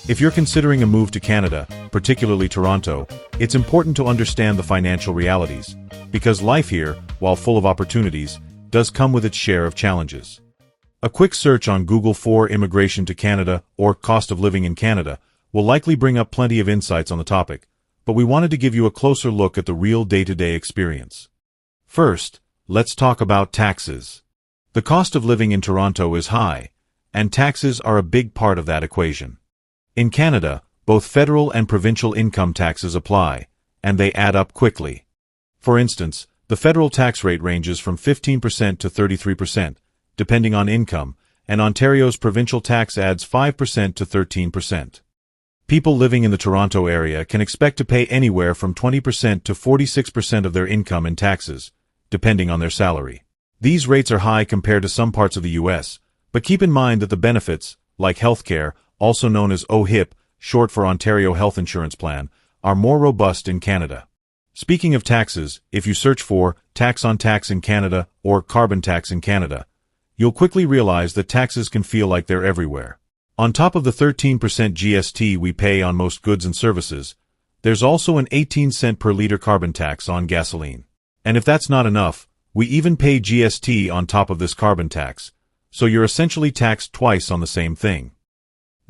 If you're considering a move to Canada, particularly Toronto, it's important to understand the financial realities, because life here, while full of opportunities, does come with its share of challenges. A quick search on Google for immigration to Canada or cost of living in Canada will likely bring up plenty of insights on the topic, but we wanted to give you a closer look at the real day-to-day experience. First, let's talk about taxes. The cost of living in Toronto is high, and taxes are a big part of that equation. In Canada, both federal and provincial income taxes apply, and they add up quickly. For instance, the federal tax rate ranges from 15% to 33%, depending on income, and Ontario's provincial tax adds 5% to 13%. People living in the Toronto area can expect to pay anywhere from 20% to 46% of their income in taxes, depending on their salary. These rates are high compared to some parts of the U.S., but keep in mind that the benefits, like healthcare, also known as OHIP, short for Ontario Health Insurance Plan, are more robust in Canada. Speaking of taxes, if you search for tax on tax in Canada or carbon tax in Canada, you'll quickly realize that taxes can feel like they're everywhere. On top of the 13% GST we pay on most goods and services, there's also an 18-cent per liter carbon tax on gasoline. And if that's not enough, we even pay GST on top of this carbon tax, so you're essentially taxed twice on the same thing.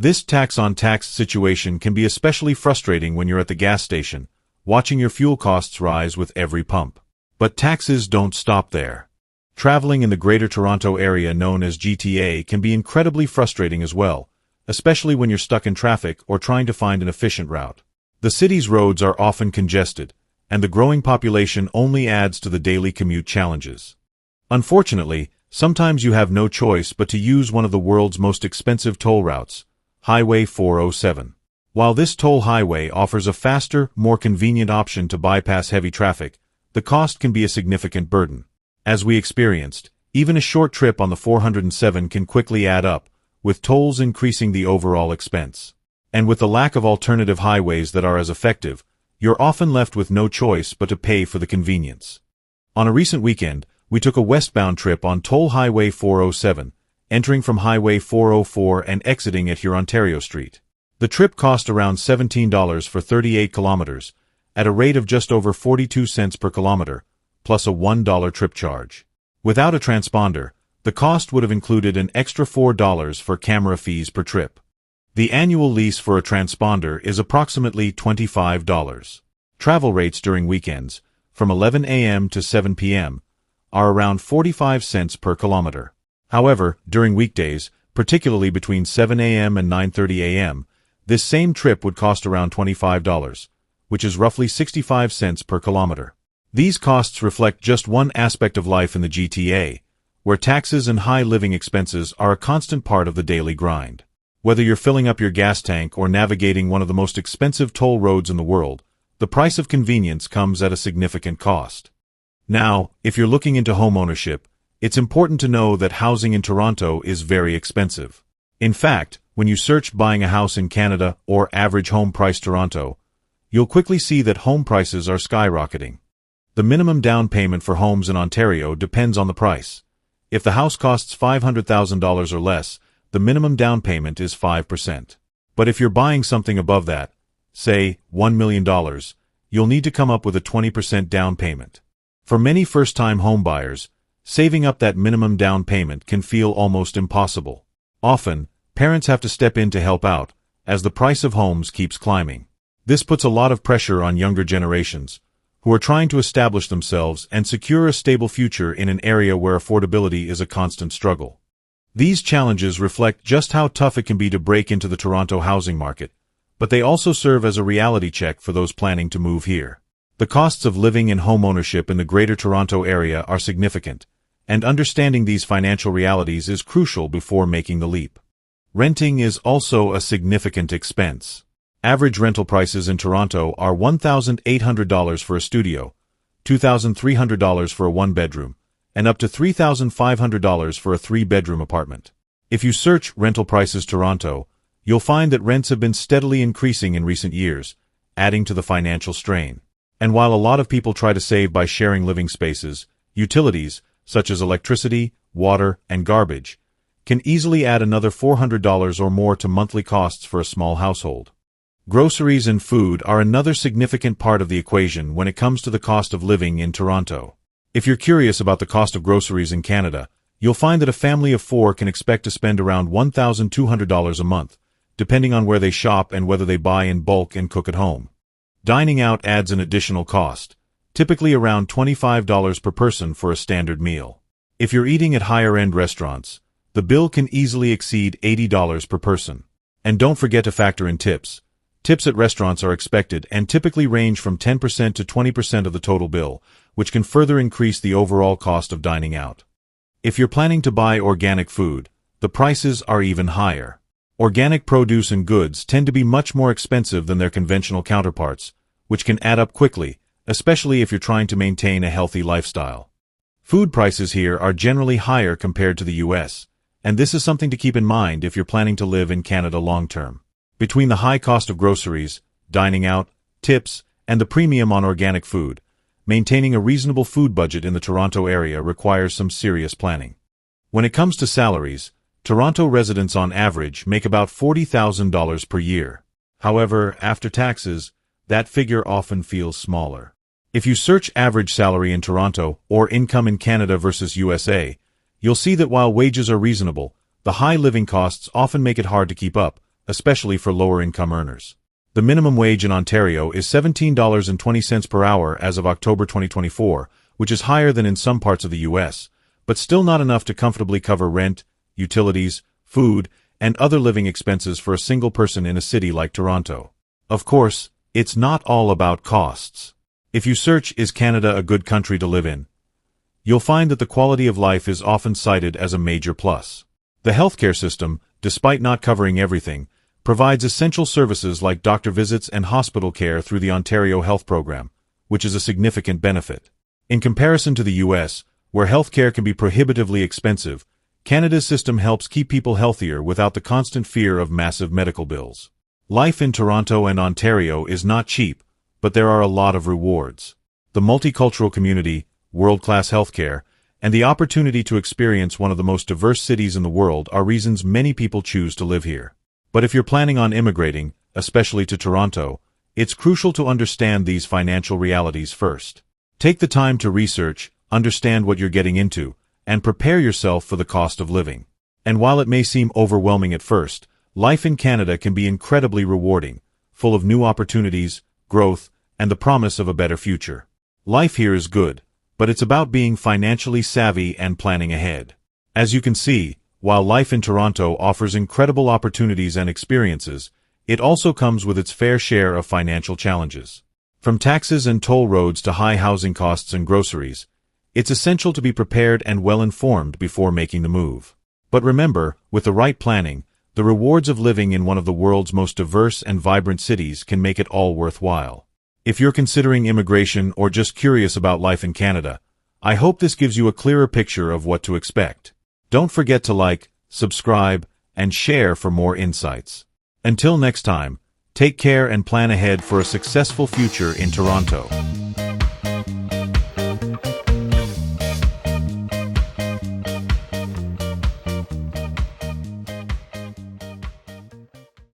This tax-on-tax situation can be especially frustrating when you're at the gas station, watching your fuel costs rise with every pump. But taxes don't stop there. Traveling in the Greater Toronto Area known as GTA can be incredibly frustrating as well, especially when you're stuck in traffic or trying to find an efficient route. The city's roads are often congested, and the growing population only adds to the daily commute challenges. Unfortunately, sometimes you have no choice but to use one of the world's most expensive toll routes, Highway 407. While this toll highway offers a faster, more convenient option to bypass heavy traffic, the cost can be a significant burden. As we experienced, even a short trip on the 407 can quickly add up, with tolls increasing the overall expense. And with the lack of alternative highways that are as effective, you're often left with no choice but to pay for the convenience. On a recent weekend, we took a westbound trip on Toll Highway 407, entering from Highway 404 and exiting at Hurontario Street. The trip cost around $17 for 38 kilometers, at a rate of just over 42 cents per kilometer, plus a $1 trip charge. Without a transponder, the cost would have included an extra $4 for camera fees per trip. The annual lease for a transponder is approximately $25. Travel rates during weekends, from 11 a.m. to 7 p.m., are around 45 cents per kilometer. However, during weekdays, particularly between 7 a.m. and 9:30 a.m., this same trip would cost around $25, which is roughly 65 cents per kilometer. These costs reflect just one aspect of life in the GTA, where taxes and high living expenses are a constant part of the daily grind. Whether you're filling up your gas tank or navigating one of the most expensive toll roads in the world, the price of convenience comes at a significant cost. Now, if you're looking into homeownership, it's important to know that housing in Toronto is very expensive. In fact, when you search buying a house in Canada or average home price Toronto, you'll quickly see that home prices are skyrocketing. The minimum down payment for homes in Ontario depends on the price. If the house costs $500,000 or less, the minimum down payment is 5%. But if you're buying something above that, say $1 million, you'll need to come up with a 20% down payment. For many first-time home buyers, saving up that minimum down payment can feel almost impossible. Often, parents have to step in to help out, as the price of homes keeps climbing. This puts a lot of pressure on younger generations, who are trying to establish themselves and secure a stable future in an area where affordability is a constant struggle. These challenges reflect just how tough it can be to break into the Toronto housing market, but they also serve as a reality check for those planning to move here. The costs of living and home ownership in the Greater Toronto Area are significant, and understanding these financial realities is crucial before making the leap. Renting is also a significant expense. Average rental prices in Toronto are $1,800 for a studio, $2,300 for a one-bedroom, and up to $3,500 for a three-bedroom apartment. If you search rental prices Toronto, you'll find that rents have been steadily increasing in recent years, adding to the financial strain. And while a lot of people try to save by sharing living spaces, utilities, such as electricity, water, and garbage, can easily add another $400 or more to monthly costs for a small household. Groceries and food are another significant part of the equation when it comes to the cost of living in Toronto. If you're curious about the cost of groceries in Canada, you'll find that a family of 4 can expect to spend around $1,200 a month, depending on where they shop and whether they buy in bulk and cook at home. Dining out adds an additional cost, typically around $25 per person for a standard meal. If you're eating at higher-end restaurants, the bill can easily exceed $80 per person. And don't forget to factor in tips. Tips at restaurants are expected and typically range from 10% to 20% of the total bill, which can further increase the overall cost of dining out. If you're planning to buy organic food, the prices are even higher. Organic produce and goods tend to be much more expensive than their conventional counterparts, which can add up quickly, especially if you're trying to maintain a healthy lifestyle. Food prices here are generally higher compared to the US, and this is something to keep in mind if you're planning to live in Canada long-term. Between the high cost of groceries, dining out, tips, and the premium on organic food, maintaining a reasonable food budget in the Toronto area requires some serious planning. When it comes to salaries, Toronto residents on average make about $40,000 per year. However, after taxes, that figure often feels smaller. If you search average salary in Toronto or income in Canada versus USA, you'll see that while wages are reasonable, the high living costs often make it hard to keep up, especially for lower-income earners. The minimum wage in Ontario is $17.20 per hour as of October 2024, which is higher than in some parts of the U.S., but still not enough to comfortably cover rent, utilities, food, and other living expenses for a single person in a city like Toronto. Of course, it's not all about costs. If you search, "Is Canada a good country to live in?" you'll find that the quality of life is often cited as a major plus. The healthcare system, despite not covering everything, provides essential services like doctor visits and hospital care through the Ontario Health Program, which is a significant benefit. In comparison to the U.S., where healthcare can be prohibitively expensive, Canada's system helps keep people healthier without the constant fear of massive medical bills. Life in Toronto and Ontario is not cheap, but there are a lot of rewards. The multicultural community, world-class healthcare, and the opportunity to experience one of the most diverse cities in the world are reasons many people choose to live here. But if you're planning on immigrating, especially to Toronto, it's crucial to understand these financial realities first. Take the time to research, understand what you're getting into, and prepare yourself for the cost of living. And while it may seem overwhelming at first, life in Canada can be incredibly rewarding, full of new opportunities, growth, and the promise of a better future. Life here is good, but it's about being financially savvy and planning ahead. As you can see, while life in Toronto offers incredible opportunities and experiences, it also comes with its fair share of financial challenges. From taxes and toll roads to high housing costs and groceries, it's essential to be prepared and well-informed before making the move. But remember, with the right planning, the rewards of living in one of the world's most diverse and vibrant cities can make it all worthwhile. If you're considering immigration or just curious about life in Canada, I hope this gives you a clearer picture of what to expect. Don't forget to like, subscribe, and share for more insights. Until next time, take care and plan ahead for a successful future in Toronto.